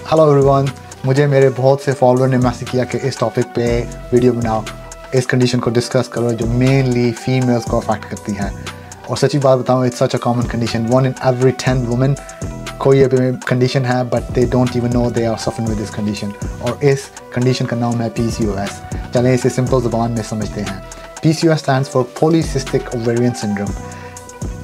Hello everyone, मुझे मेरे बहुत से फॉलोअर ने मैसेज किया कि इस टॉपिक पे वीडियो बनाओ, इस कंडीशन को डिस्कस करो जो मेनली फीमेल्स को अफेक्ट करती है। और सच्ची बात बताऊँ, it's such a common condition. 1 in every 10 women कोई अभी कंडीशन है but they don't even know they are suffering with this condition. और इस कंडीशन का नाम है PCOS। चलें इसे सिंपल ज़बान में समझते हैं। PCOS stands for polycystic ovarian syndrome.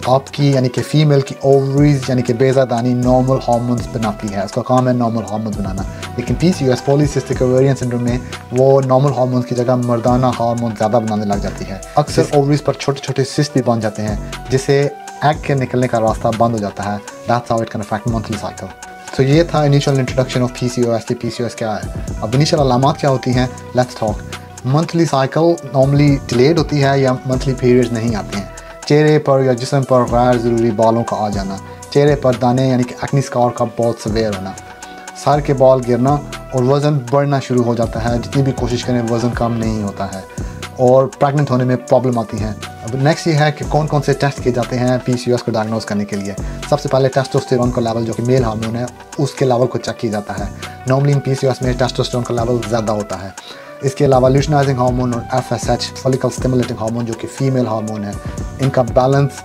आपकी यानी कि फ़ीमेल की ओवरीज यानी कि बेज़ादानी नॉर्मल हार्मोन्स बनाती है, उसका काम है नॉर्मल हार्मोन्स बनाना। लेकिन PCOS पॉलीसिस्टिक ओवेरियन सिंड्रोम में वो नॉर्मल हार्मोन्स की जगह मर्दाना हार्मोन ज़्यादा बनाने लग जाती है। अक्सर ओवरीज पर छोटे छोटे सिस्ट भी बन जाते हैं जिससे एग के निकलने का रास्ता बंद हो जाता है। That's how it can affect monthly cycle. तो ये था इनिशियल इंट्रोडक्शन ऑफ PCOS कि PCOS क्या है। अब इनिशियल अलामात क्या होती हैं, let's talk. Monthly cycle normally delayed होती है या मंथली पीरियड्स नहीं आते हैं। चेहरे पर या जिस्म पर गैर ज़रूरी बालों का आ जाना, चेहरे पर दाने यानी कि एक्नी स्कार का बहुत सवेयर होना, सर के बाल गिरना और वज़न बढ़ना शुरू हो जाता है। जितनी भी कोशिश करें वज़न कम नहीं होता है और प्रेग्नेंट होने में प्रॉब्लम आती है। अब नेक्स्ट ये है कि कौन कौन से टेस्ट किए जाते हैं PCOS को डायग्नोज करने के लिए। सबसे पहले टेस्टोस्टेरोन का लेवल जो कि मेल हार्मोन है उसके लेवल को चेक किया जाता है। नॉर्मली इन PCOS में टेस्टोस्टेरोन का लेवल ज़्यादा होता है। इसके अलावा ल्यूटिनाइजिंग हार्मोन और FSH फॉलिकल स्टिमुलेटिंग हार्मोन जो कि फीमेल हार्मोन है, इनका बैलेंस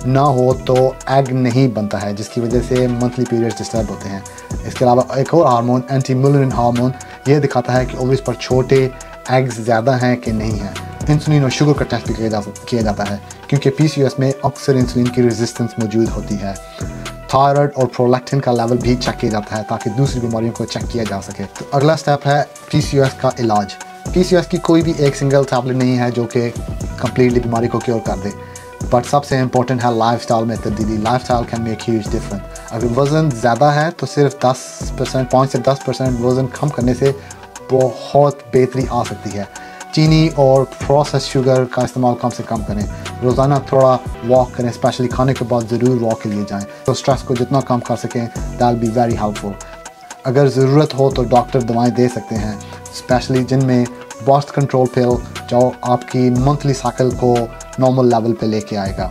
ना हो तो एग नहीं बनता है जिसकी वजह से मंथली पीरियड्स डिस्टर्ब होते हैं। इसके अलावा एक और हार्मोन एंटी मुलरिन हार्मोन ये दिखाता है कि ओवरीज पर छोटे एग्स ज़्यादा हैं कि नहीं हैं। इंसुलिन और शुगर का टेस्ट भी किया जाता है क्योंकि PCOS में अक्सर इंसुलिन की रेजिस्टेंस मौजूद होती है। थायराइड और प्रोलैक्टिन का लेवल भी चेक किया जाता है ताकि दूसरी बीमारियों को चेक किया जा सके। तो अगला स्टेप है PCOS का इलाज। PCOS की कोई भी एक सिंगल टैबलेट नहीं है जो कि कम्प्लीटली बीमारी को क्योर कर दे, बट सबसे इम्पोर्टेंट है लाइफस्टाइल में तब्दीली। Lifestyle can make huge difference. अगर वज़न ज़्यादा है तो सिर्फ 5 से 10% वज़न कम करने से बहुत बेहतरी आ सकती है। चीनी और प्रोसेस शुगर का इस्तेमाल कम से कम करें। रोज़ाना थोड़ा वॉक करें, स्पेशली खाने के बाद ज़रूर वॉक के लिए जाएं। तो स्ट्रेस को जितना कम कर सकें दैट बी वेरी हेल्पफुल। अगर ज़रूरत हो तो डॉक्टर दवाएं दे सकते हैं, स्पेशली जिनमें बर्थ कंट्रोल पिल जो आपकी मंथली साइकिल को नॉर्मल लेवल पे लेके आएगा।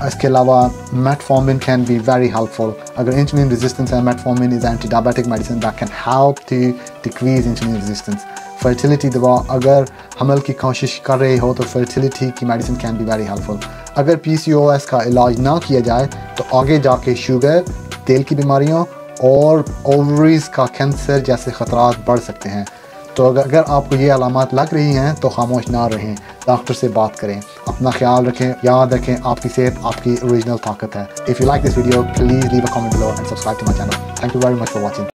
इसके अलावा metformin can be very helpful. अगर इंसुलिन रेजिस्टेंस है, metformin is anti diabetic medicine that can help to decrease insulin resistance. Fertility दवा, अगर हमल की कोशिश कर रहे हो तो फर्टिलिटी की medicine can be very helpful. अगर PCOS का इलाज ना किया जाए तो आगे जाके शुगर, दिल की बीमारियों और ओवरीज का कैंसर जैसे ख़तरात बढ़ सकते हैं। तो अगर आपको ये अलामात लग रही हैं तो खामोश ना रहें, डॉक्टर से बात करें, अपना ख्याल रखें। याद रखें आपकी सेहत आपकी ओरिजिनल ताकत है। If you like this video please leave a comment below and subscribe to my channel. Thank you very much for watching.